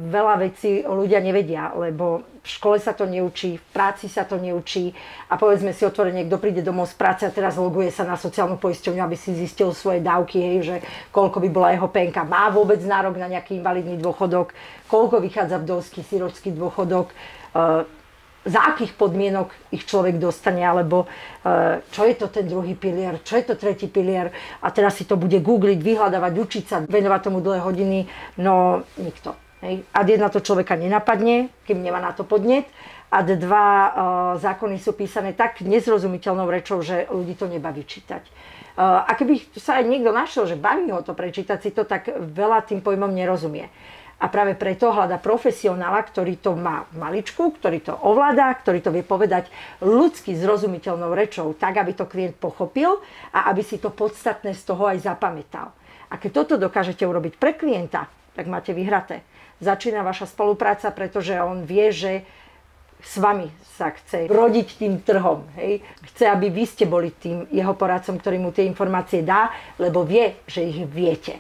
veľa vecí ľudia nevedia, lebo v škole sa to neučí, v práci sa to neučí a povedzme si otvorene, kto príde domov z práce a teraz loguje sa na sociálnu poisťovňu, aby si zistil svoje dávky, hej, že koľko by bola jeho penka, má vôbec nárok na nejaký invalidný dôchodok, koľko vychádza vdovský, siročský dôchodok, za akých podmienok ich človek dostane, alebo čo je to ten druhý pilier, čo je to tretí pilier a teraz si to bude googliť, vyhľadávať, učiť sa, venovať tomu dlhé hodiny, no nikto. Hej. Ad jedna to človeka nenapadne, kým nemá na to podnet, ad dva zákony sú písané tak nezrozumiteľnou rečou, že ľudí to nebaví čítať. A keby sa aj niekto našiel, že baví ho to prečítať si to, tak veľa tým pojmom nerozumie. A práve preto hľadá profesionála, ktorý to má v maličku, ktorý to ovláda, ktorý to vie povedať ľudsky zrozumiteľnou rečou, tak, aby to klient pochopil a aby si to podstatné z toho aj zapamätal. A keď toto dokážete urobiť pre klienta, tak máte vyhraté. Začína vaša spolupráca, pretože on vie, že s vami sa chce rodiť tým trhom. Hej? Chce, aby vy ste boli tým jeho poradcom, ktorý mu tie informácie dá, lebo vie, že ich viete.